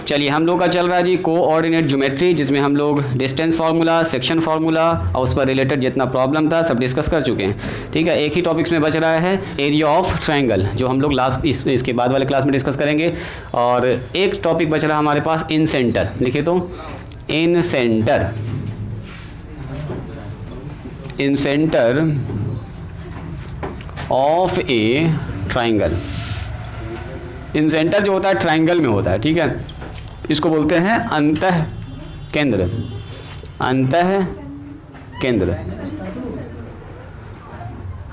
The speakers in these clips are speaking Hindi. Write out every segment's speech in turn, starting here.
चलिए हम लोग का चल रहा है जी कोऑर्डिनेट ज्योमेट्री, जिसमें हम लोग डिस्टेंस फार्मूला, सेक्शन फार्मूला और उस पर रिलेटेड जितना प्रॉब्लम था सब डिस्कस कर चुके हैं। ठीक है, एक ही टॉपिक्स में बच रहा है एरिया ऑफ ट्रायंगल, जो हम लोग लास्ट इसके बाद वाले क्लास में डिस्कस करेंगे। और एक टॉपिक बच रहा है हमारे पास इन सेंटर, लिखे तो incentre, incentre of a triangle. Incentre जो होता है ट्रायंगल में होता है, ठीक है, इसको बोलते हैं अंतः केंद्र, अंतः केंद्र,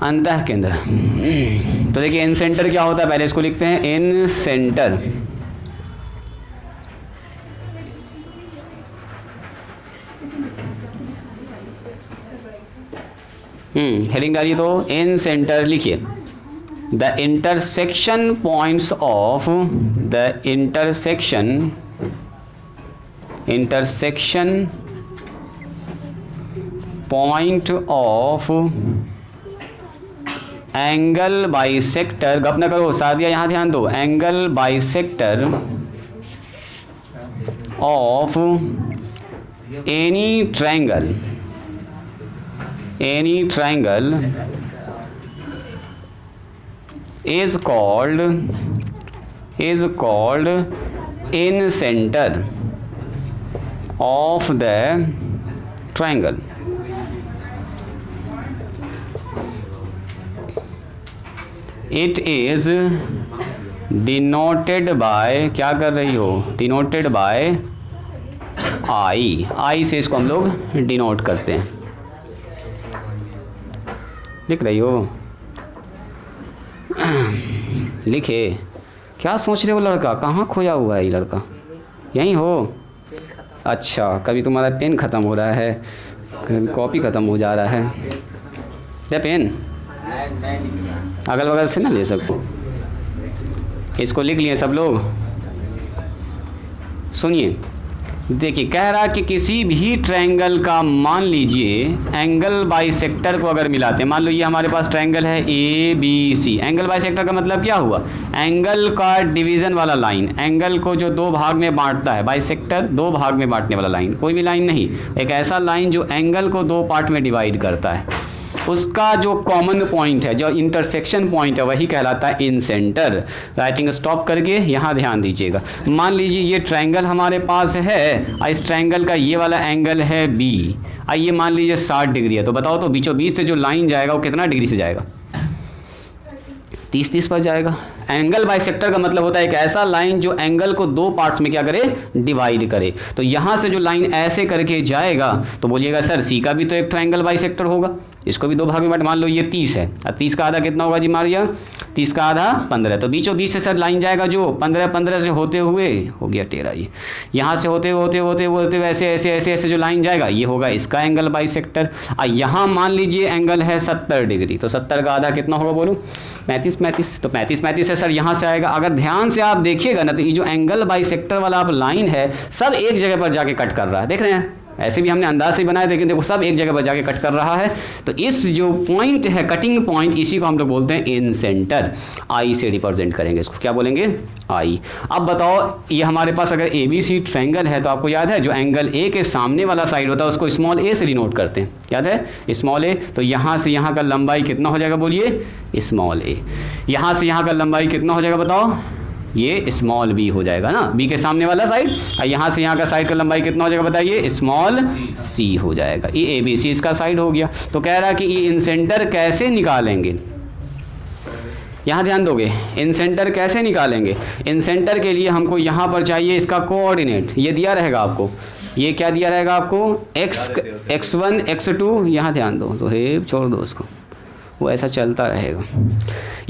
अंतः केंद्र। तो देखिए इन सेंटर क्या होता है, पहले इसको लिखते हैं इन सेंटर। हेडिंग डालिए तो इन सेंटर लिखिए the intersection points of the intersection point of angle bisector. गप ना करो, सादिया यहाँ ध्यान दो, angle bisector of any triangle, any triangle is called in center of the triangle। it is denoted by, क्या कर रही हो, denoted by I से इसको हम लोग डिनोट करते हैं। लिख रही हो, लिखे, क्या सोच रहे हो लड़का, कहाँ खोया हुआ है ये लड़का, यहीं हो? अच्छा, कभी तुम्हारा पेन ख़त्म हो रहा है, कॉपी ख़त्म हो जा रहा है, या पेन अगल बगल से ना ले सकते। इसको लिख लिए सब लोग, सुनिए। देखिए कह रहा कि किसी भी ट्रायंगल का मान लीजिए एंगल बाइसेक्टर को अगर मिलाते हैं, मान लो ये हमारे पास ट्रायंगल है A B C. Angle bisector का मतलब क्या हुआ, एंगल का डिवीज़न वाला लाइन, एंगल को जो दो भाग में बांटता है, बाइसेक्टर दो भाग में बांटने वाला लाइन, कोई भी लाइन नहीं, एक ऐसा लाइन जो एंगल को दो पार्ट में डिवाइड करता है, उसका जो कॉमन पॉइंट है, जो इंटरसेक्शन पॉइंट है, वही कहलाता है इन सेंटर। राइटिंग स्टॉप करके यहाँ ध्यान दीजिएगा। मान लीजिए ये ट्रायंगल हमारे पास है और इस ट्रायंगल का ये वाला एंगल है बी, आइए मान लीजिए 60 डिग्री है, तो बताओ तो बीचों बीच से जो लाइन जाएगा वो कितना डिग्री से जाएगा, 30 पर जाएगा। एंगल बाइसेक्टर का मतलब होता है एक ऐसा लाइन जो एंगल को दो पार्ट्स में क्या करे, डिवाइड करे। तो यहाँ से जो लाइन ऐसे करके जाएगा तो बोलिएगा सर सी का भी तो एक ट्रायंगल बाइसेक्टर होगा, इसको भी दो भाग में बांट, मान लो ये 30 है और 30 का आधा कितना होगा जी, मारिया 30 का आधा 15, तो बीचों बीच से सर लाइन जाएगा जो 15 से होते हुए हो गया 13, ये यहाँ से होते होते ऐसे ऐसे ऐसे ऐसे जो लाइन जाएगा ये होगा इसका एंगल बाइसेक्टर। और यहाँ मान लीजिए एंगल है 70 डिग्री, तो 70 का आधा कितना होगा बोलो, 35, तो 35 से सर यहाँ से आएगा। अगर ध्यान से आप देखिएगा ना तो ये जो एंगल बाइसेक्टर वाला आप लाइन है सब एक जगह पर जाके कट कर रहा है, देख रहे हैं, ऐसे भी हमने अंदाज से बनाया, लेकिन देखो सब एक जगह पर जाके कट कर रहा है। तो इस जो पॉइंट है, कटिंग पॉइंट, इसी को हम लोग बोलते हैं इन सेंटर। आई से रिप्रेजेंट करेंगे इसको, क्या बोलेंगे, आई। अब बताओ ये हमारे पास अगर ए बी सी ट्रायंगल है तो आपको याद है जो एंगल ए के सामने वाला साइड होता है उसको स्मॉल ए से डिनोट करते हैं, याद है, स्मॉल ए। तो यहाँ से यहाँ का लंबाई कितना हो जाएगा बोलिए, स्मॉल ए। यहाँ से यहाँ का लंबाई कितना हो जाएगा बताओ, ये स्मॉल बी हो जाएगा ना, बी के सामने वाला साइड। और यहाँ से यहाँ का साइड का लंबाई कितना हो जाएगा बताइए, स्मॉल सी हो जाएगा। ये ए बी सी इसका साइड हो गया। तो कह रहा है कि ये इन सेंटर कैसे निकालेंगे, यहाँ ध्यान दोगे, इन सेंटर कैसे निकालेंगे। इन सेंटर के लिए हमको यहाँ पर चाहिए इसका कोऑर्डिनेट, ये दिया रहेगा आपको, ये क्या दिया रहेगा आपको, x1 x2, यहाँ ध्यान दो, तो हे छोड़ दो उसको, वो ऐसा चलता रहेगा।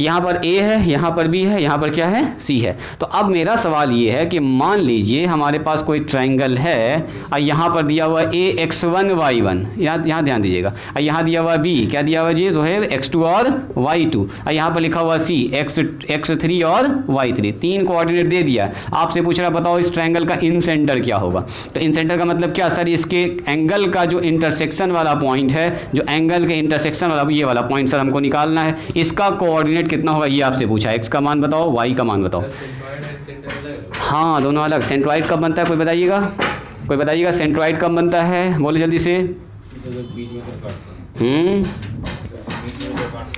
यहाँ पर A है, यहाँ पर B है, यहाँ पर क्या है, C है। तो अब मेरा सवाल ये है कि मान लीजिए हमारे पास कोई ट्रायंगल है और यहाँ पर दिया हुआ A x1 y1, यहाँ ध्यान दीजिएगा, और यहाँ दिया हुआ B, क्या दिया हुआ जी जोहेब, x2 और y2, और यहाँ पर लिखा हुआ C x3 और y3, तीन कोऑर्डिनेट दे दिया। आपसे पूछ रहा बताओ इस ट्रायंगल का इन सेंटर क्या होगा। तो इन सेंटर का मतलब क्या सर, इसके एंगल का जो इंटरसेक्शन वाला पॉइंट है, जो एंगल के इंटरसेक्शन वाला ये वाला पॉइंट सर हमको निकालना है, इसका कोऑर्डिनेट कितना होगा ये आपसे पूछा है। x का मान बताओ, y का मान बताओ। हाँ दोनों अलग। सेंट्रॉइड कब बनता है कोई बताइएगा, कोई बताइएगा सेंट्रॉइड कब बनता है, बोलो जल्दी से।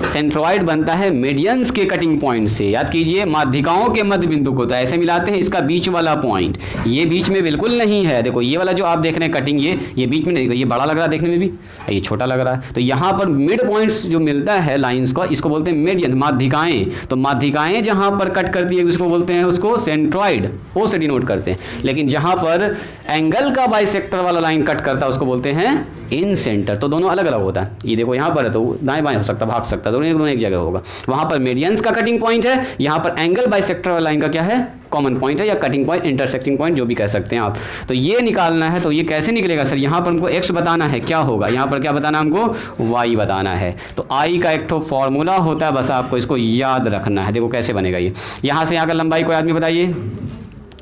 सेंट्रॉइड बनता है मीडियंस के कटिंग पॉइंट से, याद कीजिए माध्यिकाओं के मध्य बिंदु को तो ऐसे मिलाते हैं, इसका बीच वाला पॉइंट ये बीच में बिल्कुल नहीं है। देखो ये वाला जो आप देख रहे हैं कटिंग, ये बीच में नहीं, ये बड़ा लग रहा है देखने में भी, ये छोटा लग रहा है। तो यहाँ पर मिड पॉइंट्स जो मिलता है लाइंस का, इसको बोलते हैं मीडियन, माध्यिकाएं। तो माध्यिकाएं जहाँ पर कट करती है उसको बोलते हैं उसको सेंट्रॉइड, ओ से डिनोट करते हैं। लेकिन जहाँ पर एंगल का बाइसेक्टर वाला लाइन कट करता है उसको बोलते हैं इन सेंटर। तो दोनों अलग अलग होता है। ये देखो यहाँ पर है तो दाएं बाएं हो सकता, भाग सकता, दोनों एक जगह होगा। वहाँ पर मीडियंस का कटिंग पॉइंट है, यहाँ पर एंगल बाइसेक्टर वाला लाइन का क्या है, कॉमन पॉइंट है या कटिंग पॉइंट, इंटरसेक्टिंग पॉइंट जो भी कह सकते हैं आप। तो ये निकालना है, तो ये कैसे निकलेगा सर, यहाँ पर हमको x बताना है, क्या होगा यहाँ पर, क्या बताना हमको, y बताना है। तो i का एक तो फॉर्मूला होता है, बस आपको इसको याद रखना है। देखो कैसे बनेगा ये, यहाँ से यहाँ का लंबाई कोई आदमी बताइए,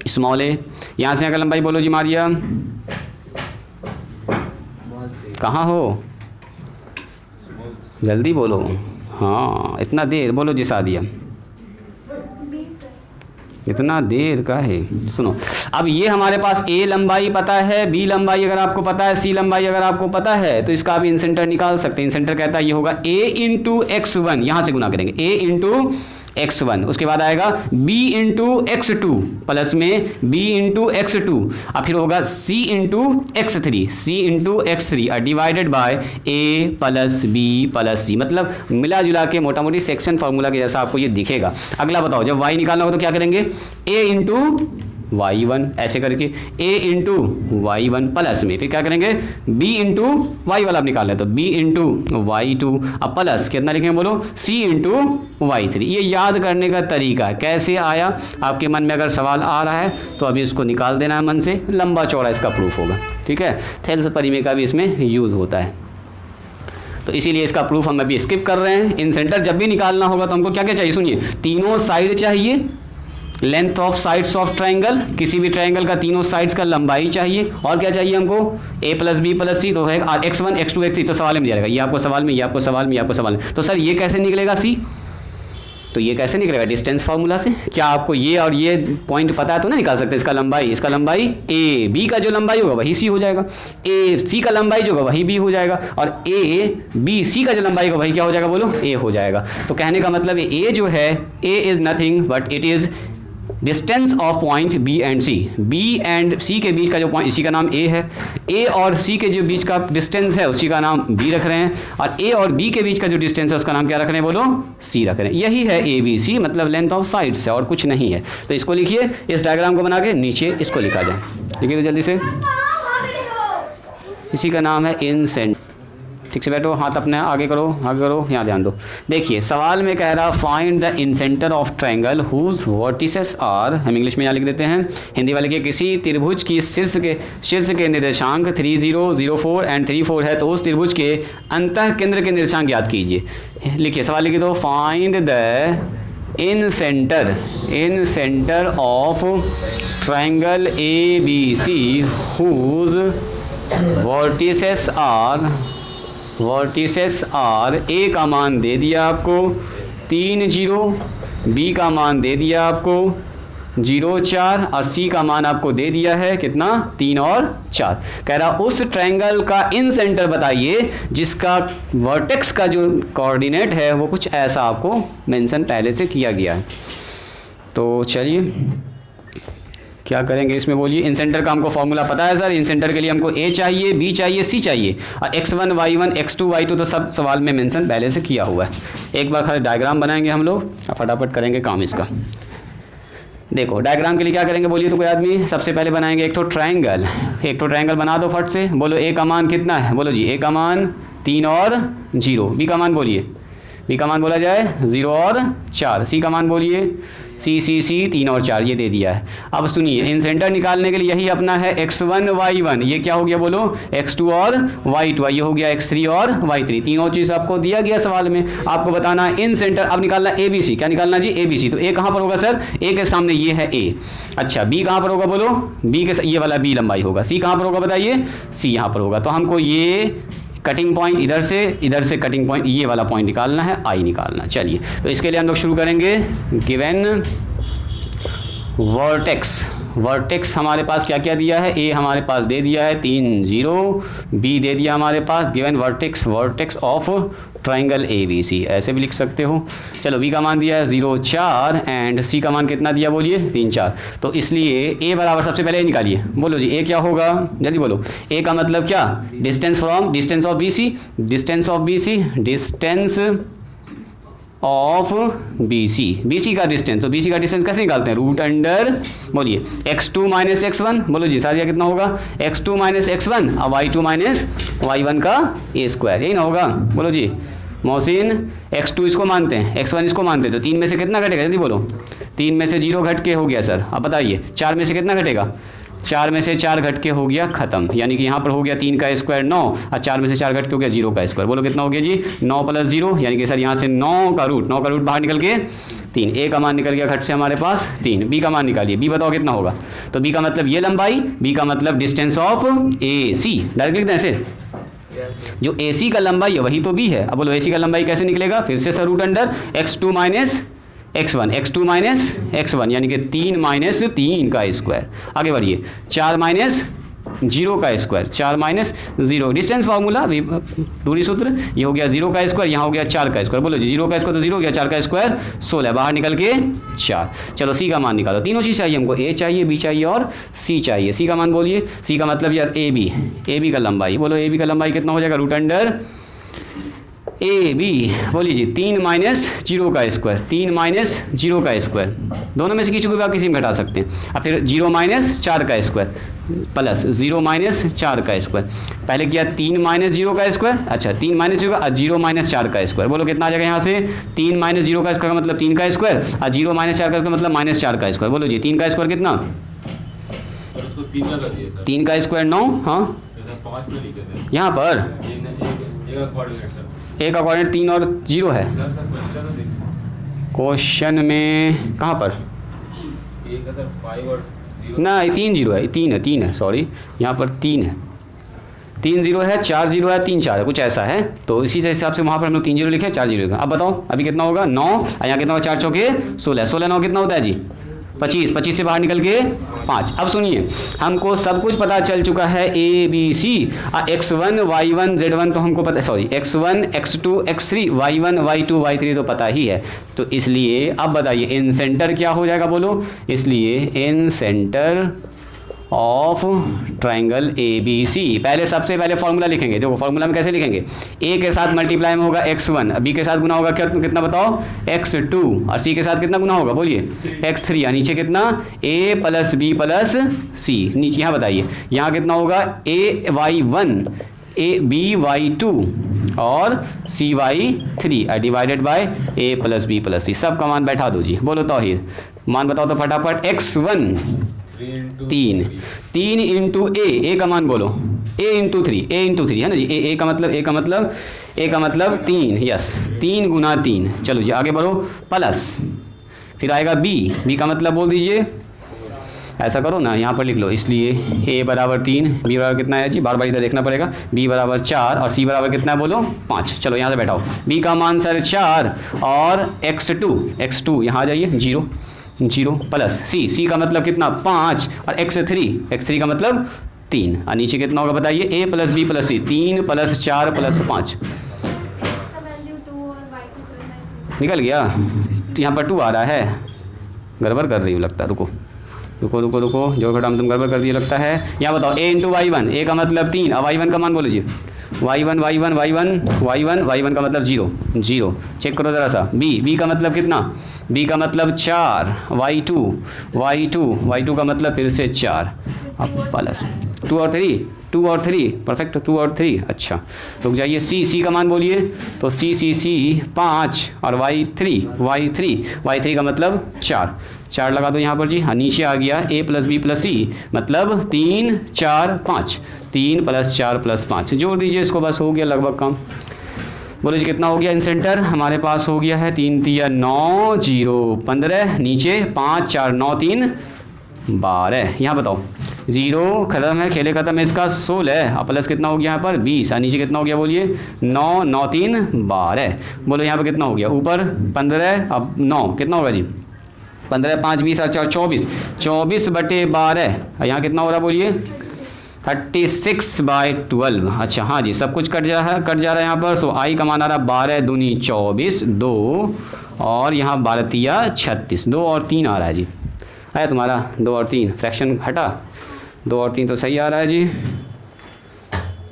स्मॉल ए, यहाँ से यहाँ का लंबाई बोलो जी मारिया, कहाँ हो, जल्दी बोलो, हाँ इतना देर बोलो जी सादिया, इतना देर का है। सुनो अब ये हमारे पास a लंबाई पता है, b लंबाई अगर आपको पता है, c लंबाई अगर आपको पता है, तो इसका आप इन सेंटर निकाल सकते हैं। इन सेंटर कहता है ये होगा a इंटू x1, यहाँ से गुना करेंगे a इंटू x1, उसके बाद आएगा b इंटू x2 प्लस में b इंटू x2, और फिर होगा c into x3, c into x3 और divided by a plus b plus c। मतलब मिला जुला के मोटा मोटी सेक्शन फार्मूला के जैसा आपको ये दिखेगा। अगला बताओ, जब y निकालना हो तो क्या करेंगे, a इंटू y1 ऐसे करके, a इंटू y1 प्लस में फिर क्या करेंगे b इंटू वाई वाला आप निकाल लें तो b इंटू y2, अब प्लस कितना लिखेंगे बोलो, c इंटू y3। ये याद करने का तरीका है। कैसे आया आपके मन में, अगर सवाल आ रहा है तो अभी इसको निकाल देना है मन से, लंबा चौड़ा इसका प्रूफ होगा। ठीक है, थेल्स परिमेय का भी इसमें यूज़ होता है, तो इसीलिए इसका प्रूफ हम अभी स्किप कर रहे हैं। इन सेंटर जब भी निकालना होगा तो हमको क्या क्या चाहिए, सुनिए, तीनों साइड चाहिए, length of sides of triangle, किसी भी ट्रायंगल का तीनों साइड्स का लंबाई चाहिए, और क्या चाहिए हमको, a प्लस बी प्लस सी, तो है x1 x2 x3, तो सवाल में दिया रहेगा, ये आपको सवाल में, ये आपको सवाल में, ये आपको सवाल में। तो सर ये कैसे निकलेगा c, तो ये कैसे निकलेगा, डिस्टेंस फार्मूला से। क्या आपको ये और ये पॉइंट पता है तो ना निकाल सकते, इसका लंबाई a, b का जो लंबाई होगा वही c हो जाएगा, a c का लंबाई जो होगा वही b हो जाएगा, और a b c का जो लंबाई होगा वही क्या हो जाएगा बोलो, a हो जाएगा। तो कहने का मतलब a जो है, a is nothing but it is distance of point B and C, B and C के बीच का जो पॉइंट, इसी का नाम A है, A और C के जो बीच का डिस्टेंस है उसी का नाम B रख रहे हैं, और A और B के बीच का जो डिस्टेंस है उसका नाम क्या रख रहे हैं बोलो, C रख रहे हैं। यही है ABC, मतलब लेंथ ऑफ साइड्स है और कुछ नहीं है। तो इसको लिखिए, इस डायग्राम को बना के नीचे इसको लिखा जाए, लिखिए तो जल्दी से, इसी का नाम है इन सेंटर। ठीक से बैठो, हाथ अपने आगे करो, यहाँ ध्यान दो। देखिए सवाल में कह रहा find the incentre of triangle whose vertices are, हम इंग्लिश में यहाँ लिख देते हैं, हिंदी वाले के किसी त्रिभुज की शीर्ष के निर्देशांक 30, 04 एंड 34 है, तो उस त्रिभुज के अंतः केंद्र के निर्देशांक याद कीजिए। लिखिए सवाल लिखिए तो, find the incentre of triangle ABC whose vertices are, A का मान दे दिया आपको 3, 0, बी का मान दे दिया आपको 0, 4 और सी का मान आपको दे दिया है कितना, 3 और 4। कह रहा उस ट्रायंगल का इन सेंटर बताइए जिसका वर्टेक्स का जो कोऑर्डिनेट है वो कुछ ऐसा आपको मेंशन पहले से किया गया है। तो चलिए क्या करेंगे इसमें बोलिए, इन सेंटर का हमको फॉर्मूला पता है सर, इन सेंटर के लिए हमको A चाहिए, B चाहिए, C चाहिए, और x1 y1 x2 y2 तो सब सवाल में मेंशन पहले से किया हुआ है। एक बार खाली डायग्राम बनाएंगे हम लोग, फटाफट करेंगे काम इसका। देखो डायग्राम के लिए क्या करेंगे बोलिए, तो कोई आदमी सबसे पहले बनाएंगे एक तो ट्रायंगल बना दो फट से, बोलो A का मान कितना है, बोलो जी A का मान 3 और 0, B का मान बोलिए, B का मान बोला जाए 0 और 4, C का मान बोलिए C 3 और 4, ये दे दिया है। अब सुनिए, इन सेंटर निकालने के लिए यही अपना है x1 y1, ये क्या हो गया बोलो, x2 और y2, ये हो गया x3 और y3, तीनों चीज़ आपको दिया गया सवाल में। आपको बताना इन सेंटर, अब निकालना ABC, क्या निकालना जी ABC, तो A कहाँ पर होगा सर, A के सामने ये है A, अच्छा B कहाँ पर होगा बोलो, B के ये वाला B लंबाई होगा, C कहाँ पर होगा बताइए, C यहाँ पर होगा। तो हमको ये कटिंग पॉइंट इधर से कटिंग पॉइंट ये वाला पॉइंट निकालना है, I निकालना। चलिए तो इसके लिए हम लोग शुरू करेंगे, गिवन वर्टेक्स वर्टेक्स हमारे पास क्या क्या दिया है, ए हमारे पास दे दिया है 3 0, बी दे दिया हमारे पास given vertex of triangle ABC, ऐसे भी लिख सकते हो। चलो बी का मान दिया है 0 4 एंड सी का मान कितना दिया बोलिए 3 4। तो इसलिए ए बराबर सबसे पहले निकालिए, बोलो जी ए क्या होगा, जल्दी बोलो। ए का मतलब क्या, distance of BC, distance of BC का डिस्टेंस। तो BC का डिस्टेंस कैसे निकालते हैं, रूट अंडर बोलिए x2 माइनस x1, बोलो जी सारिया कितना होगा, x2 माइनस x1 और y2 माइनस y1 का a स्क्वायर, यही ना होगा। बोलो जी मोहसिन, x2 इसको मानते हैं, x1 इसको मानते हैं, तो 3 में से कितना घटेगा, जल्दी बोलो। 3 में से 0 घट के हो गया सर, अब बताइए 4 में से कितना घटेगा, 4 में से 4 घट के हो गया खत्म, यानी कि यहाँ पर हो गया 3 का स्क्वायर 9 और 4 में से 4 घट के हो गया 0 का स्क्वायर। बोलो कितना हो गया जी, 9 + 0, यानी कि सर यहाँ से 9 का रूट बाहर निकल के 3, ए का मान निकल गया घट से हमारे पास 3। बी का मान निकालिए, बी बताओ कितना होगा। तो बी का मतलब ये लंबाई, बी का मतलब डिस्टेंस ऑफ AC, डायरेक्ट लिख दें ऐसे, जो AC का लंबाई है वही तो बी है। अब बोलो AC का लंबाई कैसे निकलेगा, फिर से sir root under x2 minus x1, यानी कि 3 माइनस 3 का स्क्वायर। आगे बढ़िए, 4 माइनस 0 का स्क्वायर, 4 माइनस 0, डिस्टेंस फार्मूला दूरी सूत्र, ये हो गया 0 का स्क्वायर, यहाँ हो गया 4 का स्क्वायर। बोलो जी 0 का स्क्वायर तो 0 हो गया, 4 का स्क्वायर 16, बाहर निकल के 4। चलो सी का मान निकालो, तीनों चीज़ चाहिए हमको, ए चाहिए, बी चाहिए और सी चाहिए। सी का मान बोलिए, सी का मतलब यार ए बी का लंबाई, बोलो ए बी का लंबाई कितना हो जाएगा, रूट अंडर AB, बोलिए जी 3 माइनस 0 का स्क्वायर, 3 माइनस 0 का स्क्वायर, दोनों में से किसी को भी आप किसी में घटा सकते हैं। अब फिर 0 माइनस 4 का स्क्वायर प्लस 0 माइनस 4 का स्क्वायर, पहले किया 3 माइनस 0 का स्क्वायर, अच्छा 3 माइनस 0 का 0 माइनस 4 का स्क्वायर। बोलो कितना आ जाएगा यहाँ से, 3 माइनस 0 का स्क्वायर का मतलब 3 का स्क्वायर और 0 माइनस 4 का मतलब माइनस 4 का स्क्वायर। बोलो जी 3 का स्क्वायर कितना, 3 का स्क्वायर 9, हाँ यहाँ पर ए का कोऑर्डिनेट 3 और 0 है, क्वेश्चन में कहाँ पर ना 3 0 है, 3 है सॉरी, यहाँ पर 3 है, 3 0 है, 4 0 है, 3 4 है, कुछ ऐसा है। तो इसी हिसाब से वहाँ पर हम लोग 3 0 लिखे, 4 0 लिखा। अब बताओ अभी कितना होगा, 9 और यहाँ कितना होगा, 4 चौके 16, 16 9 कितना होता है जी 25, 25 से बाहर निकल के 5। अब सुनिए, हमको सब कुछ पता चल चुका है ABC, x1 y1 z1 तो हमको पता, sorry x1 x2 x3 y1 y2 y3 तो पता ही है। तो इसलिए अब बताइए इन सेंटर क्या हो जाएगा, बोलो, इसलिए इन सेंटर ऑफ ट्राइंगल ABC, पहले सबसे पहले फॉर्मूला लिखेंगे। देखो फॉर्मूला में कैसे लिखेंगे, ए के साथ मल्टीप्लाई में होगा x1, बी के साथ गुना होगा कितना बताओ x2 और सी के साथ कितना गुना होगा बोलिए x3, या नीचे कितना a प्लस बी प्लस सी, नीचे यहाँ बताइए यहाँ कितना होगा ay1 b y2 और cy3 divided by a plus B plus C, सब का मान बैठा दो जी। बोलो तौहीद, मान बताओ तो फटाफट, x1 3 इंटू ए का मान बोलो, a इंटू 3 है ना जी, ए का मतलब 3, यस 3 गुना 3। चलो जी आगे बढ़ो, प्लस फिर आएगा बी का मतलब बोल दीजिए, ऐसा करो ना यहाँ पर लिख लो, इसलिए a बराबर 3, b बराबर कितना है जी, बार बार इधर देखना पड़ेगा, b बराबर 4 और c बराबर कितना है बोलो 5। चलो यहाँ से बैठाओ, b का मान सर 4 और x2 यहाँ आ जाइए 0 प्लस c का मतलब कितना 5 और x3 का मतलब 3 और नीचे कितना होगा बताइए, a plus B plus C, 3 plus 4 plus 5 निकल गया। तो यहाँ पर 2 आ रहा है, गड़बड़ कर रही हूँ लगता है, रुको जो घटा तुम गड़बड़ कर दिए लगता है। यहाँ बताओ a इंटू y1, a का मतलब 3 और y1 का मान बोलो जी, y1 का मतलब 0, चेक करो ज़रा सा। b का मतलब कितना, b का मतलब 4, y2 का मतलब फिर से 4, अब प्लस 2 और 3 परफेक्ट, 2 और 3। अच्छा रुक जाइए, c का मान बोलिए, तो c 5 और y3 का मतलब 4 लगा दो यहाँ पर जी। हाँ नीचे आ गया a प्लस बी प्लस सी मतलब 3 4 5, 3 प्लस 4 प्लस 5, जोड़ दीजिए इसको, बस हो गया लगभग काम। बोलो जी कितना हो गया, इन सेंटर हमारे पास हो गया है 3 3 9 0 15, नीचे 5 4 9 3 12। यहाँ बताओ 0 खत्म है, खेले खत्म है, इसका 16 और प्लस कितना हो गया यहाँ पर 20 और नीचे कितना हो गया बोलिए 9 9 3 12। बोलो यहाँ पर कितना हो गया, ऊपर 15 अब 9 कितना होगा जी 15 5 20 और 4 24, 24/12, यहाँ कितना हो रहा बोलिए 36/12। अच्छा हाँ जी, सब कुछ कट जा रहा है यहाँ पर। सो आई का मान आ रहा 12 दूनी 24, 2 और यहाँ 12 तिया 36, 2 और 3 आ रहा है जी। है तुम्हारा 2 और 3, फ्रैक्शन हटा, 2 और 3 तो सही आ रहा है जी।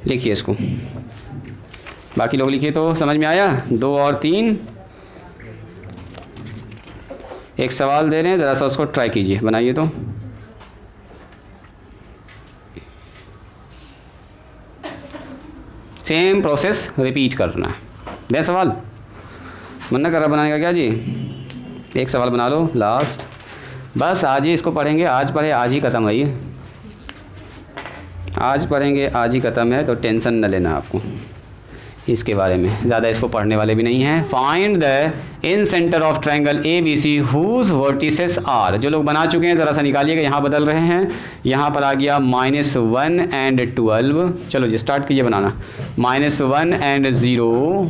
लिखिए इसको, बाकी लोग लिखिए तो समझ में आया। 2 और 3, एक सवाल दे रहे हैं, ज़रा सा उसको ट्राई कीजिए, बनाइए तो। सेम प्रोसेस रिपीट करना है। दे सवाल, मन ना कर रहा बनाने का क्या जी? एक सवाल बना लो लास्ट, बस आज ही इसको पढ़ेंगे। आज पढ़े आज ही ख़त्म है, ये आज पढ़ेंगे आज ही ख़त्म है, तो टेंशन न लेना आपको इसके बारे में, ज़्यादा इसको पढ़ने वाले भी नहीं हैं। Find the incentre of triangle A B C whose vertices are. जो लोग बना चुके हैं ज़रा सा निकालिएगा, यहाँ बदल रहे हैं, यहाँ पर आ गया -1 एंड 12। चलो जी स्टार्ट कीजिए बनाना। -1 एंड 0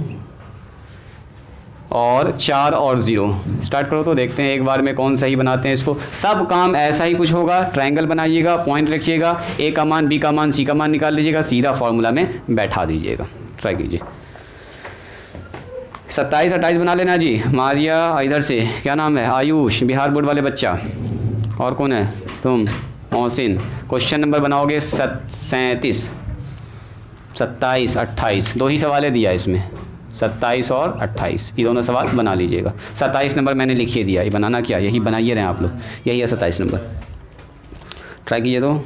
और 4 और 0। स्टार्ट करो तो देखते हैं एक बार में कौन सही बनाते हैं इसको। सब काम ऐसा ही कुछ होगा, ट्रायंगल बनाइएगा, पॉइंट रखिएगा, ए का मान बी का मान सी का मान निकाल लीजिएगा, सीधा फॉर्मूला में बैठा दीजिएगा। ट्राई कीजिए। 27 28 बना लेना जी। मारिया इधर से, क्या नाम है, आयुष, बिहार बोर्ड वाले बच्चा। और कौन है, तुम, मोहसिन। क्वेश्चन नंबर बनाओगे 37 27 28, 2 ही सवाल दिया इसमें, 27 और 28, ये दोनों सवाल बना लीजिएगा। 27 नंबर मैंने लिखिए दिया, ये बनाना क्या, यही बनाइए रहे आप लोग, यही है 27 नंबर। ट्राई कीजिए तो,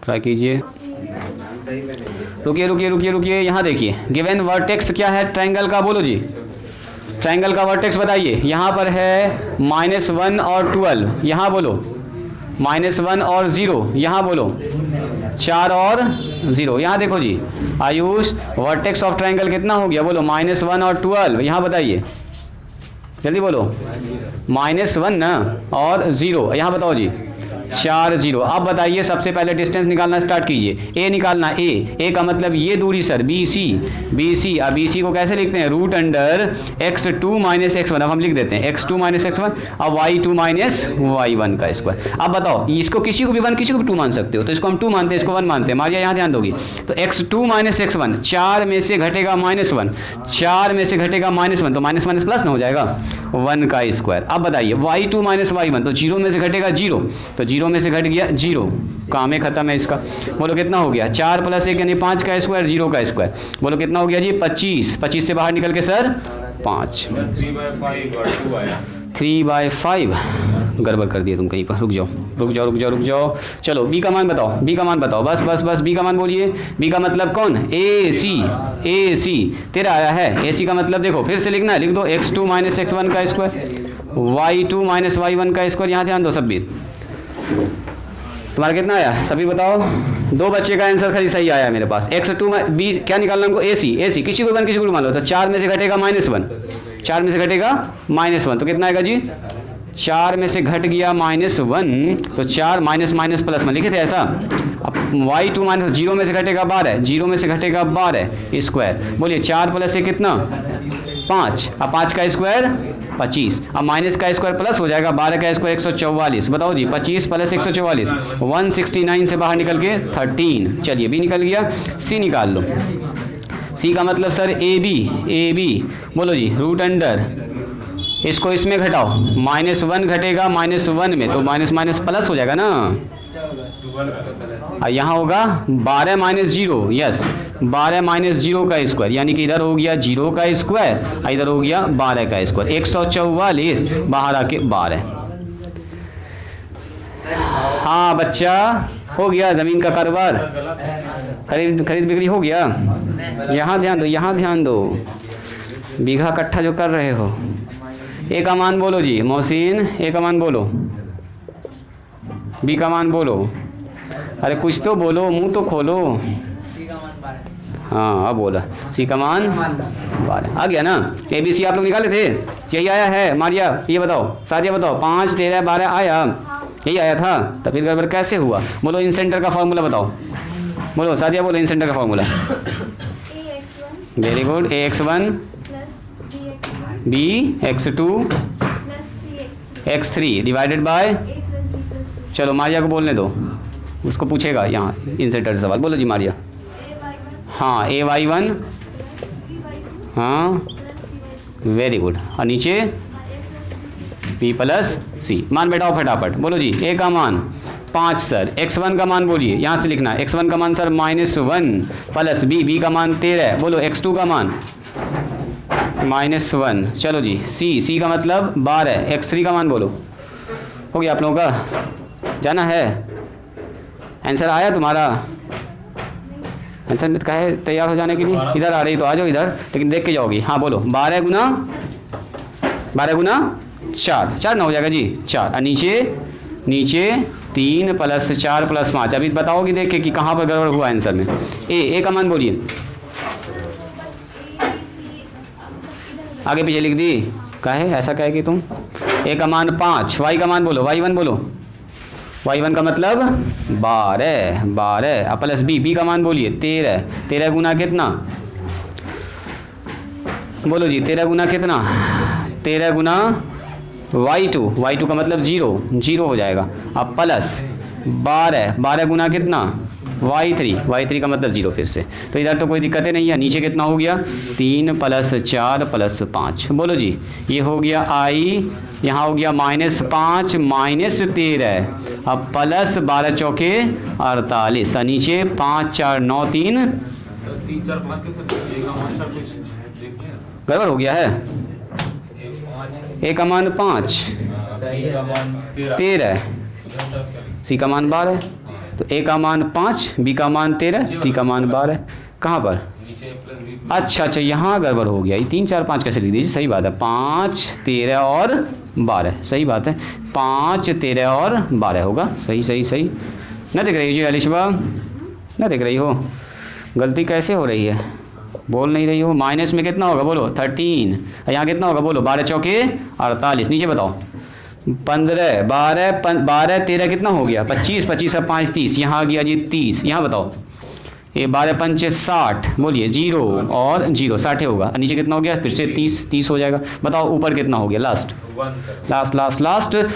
ट्राई कीजिए। रुकिए रुकिए रुकिए रुकिए, यहाँ देखिए, गिवन वर्टेक्स क्या है ट्रायंगल का, बोलो जी। ट्रायंगल का वर्टेक्स बताइए। यहाँ पर है -1 और 12, यहाँ बोलो -1 और 0, यहाँ बोलो 4 और 0। यहाँ देखो जी आयुष, वर्टेक्स ऑफ ट्रायंगल कितना हो गया, बोलो -1 और 12, यहाँ बताइए जल्दी बोलो। -1 ना और 0, यहाँ बताओ जी 4 0। अब बताइए, सबसे पहले डिस्टेंस निकालना स्टार्ट कीजिए। ए निकालना, ए का मतलब ये दूरी सर, BC। अब BC को कैसे लिखते हैं, √अंडर x2 - x1। अब हम लिख देते हैं x2 - x1, अब y2 - y1 का स्क्वायर। अब बताओ, इसको किसी को भी 1 किसी को भी 2 मान सकते हो, तो इसको हम 2 मानते हैं, इसको 1 मानते हैं। मारिया यहाँ ध्यान दोगी, तो x2 - x1, 4 में से घटेगा -1, 4 में से घटेगा -1, तो माइनस माइनस प्लस ना हो जाएगा, 1 का स्क्वायर। अब बताइए y2 - y1, तो 0 में से घटेगा 0, तो 0 में से घट गया 0, काम है खत्म है इसका। बोलो कितना हो गया, 4 + 1 यानी 5 का स्क्वायर, 0 का स्क्वायर। बोलो कितना हो गया जी, 25। 25 से बाहर निकल के सर 5, 3/5 गड़बड़ कर दिया तुम कहीं पर। रुक जाओ। चलो बी का मान बताओ, बी का मान बताओ, बस बी का मान बोलिए। बी का मतलब कौन, AC तेरा आया है। AC का मतलब देखो, फिर से लिखना है, लिख दो x2 - x1 का स्क्वायर, y2 - y1 का स्क्वायर। यहाँ ध्यान दो सभी, तुम्हारा कितना आया सभी बताओ। 2 बच्चे का आंसर खाली सही आया है मेरे पास। x2 में बी क्या निकालना हमको, AC किसी को 1 किसी को मान लो, तो 4 में से घटेगा -1, 4 में से घटेगा -1, तो कितना आएगा जी, 4 में से घट गया -1, तो 4 माइनस प्लस में लिखे थे ऐसा। अब y2 - 0 में से घटेगा 12, 0 में से घटेगा 12 स्क्वायर। बोलिए 4 + 1 कितना, 5। अब 5 का स्क्वायर 25, अब माइनस का स्क्वायर प्लस हो जाएगा, 12 का स्क्वायर 144। बताओ जी 25 + 144, 169 से बाहर निकल के 13। चलिए बी निकल गया, सी निकाल लो। सी का मतलब सर AB। बोलो जी √अंडर, इसको इसमें घटाओ, -1 घटेगा -1 में, तो माइनस प्लस हो जाएगा ना। यहाँ होगा 12 - 0, यस 12 - 0 का स्क्वायर, यानी कि इधर हो गया 0 का स्क्वायर, इधर हो गया 12 का स्क्वायर, 144 बाहर आके 12। हाँ बच्चा, हो गया ज़मीन का कारोबार, खरीद बिक्री हो गया। यहाँ ध्यान दो, बीघा कट्ठा जो कर रहे हो। ए का मान बोलो जी मोहसिन, ए का मान बोलो, बी का मान बोलो, अरे कुछ तो बोलो, मुंह तो खोलो। हाँ अब बोला, सी का मान 12 आ गया ना। ABC आप लोग निकाले थे, यही आया है। मारिया ये बताओ, सादिया बताओ, 5 13 12 आया, यही आया था, तो फिर गड़बड़ कैसे हुआ। बोलो इन सेंटर का फॉर्मूला बताओ, बोलो सादिया बोलो इन सेंटर का formula. Very good, AX1 B x2 x3 divided by, चलो मारिया को बोलने दो, उसको पूछेगा यहाँ इंसेंटर से सवाल। बोलो जी मारिया। हाँ ay1, हाँ वेरी गुड, और नीचे b प्लस सी। मान बैठाओ फटाफट, बोलो जी। a का मान 5 सर, x1 का मान बोलिए, यहाँ से लिखना है। x1 का मान सर -1 प्लस b का मान 13, बोलो x2 का मान -1, चलो जी। c का मतलब 12, x3 का मान बोलो। हो गया आप लोगों का, जाना है? आंसर आया तुम्हारा? आंसर में कहा है तैयार हो जाने के लिए, इधर आ रही तो आ जाओ इधर, लेकिन देख के जाओगी। हाँ बोलो, 12 गुना 4, 4 ना हो जाएगा जी, 4, और नीचे 3 प्लस 4 प्लस 5। अभी बताओगी देख के कि कहाँ पर गड़बड़ हुआ आंसर में। ए का मान बोलिए, आगे पीछे लिख दी, काहे ऐसा कहे कि तुम। ए का मान 5, वाई का मान बोलो, y1 बोलो। y1 का मतलब 12 प्लस बी का मान बोलिए 13 गुना कितना, बोलो जी 13 गुना कितना, 13 गुना y2 का मतलब 0 हो जाएगा। अब प्लस 12 गुना कितना, y3 का मतलब 0 फिर से। तो इधर तो कोई दिक्कत नहीं है। नीचे कितना हो गया, 3 प्लस 4 प्लस 5, बोलो जी। ये हो गया i, यहाँ हो गया -5 -13, अब प्लस 12 चौके 48, और नीचे 5 4 9 3 4 5 गड़बड़ हो गया है। ए का मान 5, 13, सी का मान 12, तो ए का मान 5, बी का मान 13, सी का मान 12। कहाँ पर? अच्छा, यहाँ गड़बड़ हो गया। ये 3 4 5 कैसे लिख दीजिए, सही बात है। 5 13 और 12, सही बात है। 5 13 और 12 होगा, सही। ना देख रही हो जी अलिशबा, ना देख रही हो? गलती कैसे हो रही है, बोल नहीं रही हो। माइनस में कितना होगा बोलो, 13, यहाँ कितना होगा बोलो, 12 चौके 48। नीचे बताओ, 15 12 13 कितना हो गया, 25 25 और 5 30, यहाँ आ गया जी 30। यहाँ बताओ, ये 12 5 60, बोलिए 0 और 0 60 होगा। नीचे कितना हो गया, फिर से 30 हो जाएगा। बताओ ऊपर कितना हो गया, लास्ट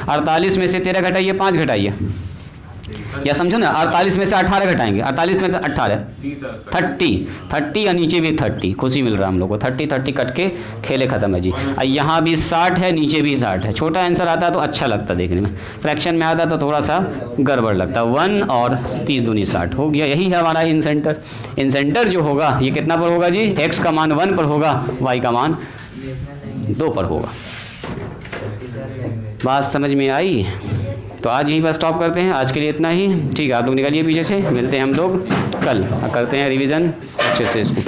48 में से 13 घटाइए, 5 घटाइए, या समझो ना, 48 में से 18 घटाएंगे, 48 में से 18 30 और नीचे भी 30। खुशी मिल रहा है हम लोग को, 30 कट के खेले खत्म है जी। और यहाँ भी 60 है, नीचे भी 60 है। छोटा आंसर आता है तो अच्छा लगता है देखने में, फ्रैक्शन में आता है तो थोड़ा सा गड़बड़ लगता है। 1 और 30 दूनी 60 हो गया। यही है हमारा इंसेंटर जो होगा ये कितना पर होगा जी, x का मान 1 पर होगा, y का मान 2 पर होगा। बात समझ में आई? तो आज यहीं पर स्टॉप करते हैं, आज के लिए इतना ही। ठीक है, आप लोग निकलिए पीछे से, मिलते हैं हम लोग कल, करते हैं रिवीजन अच्छे से इसको।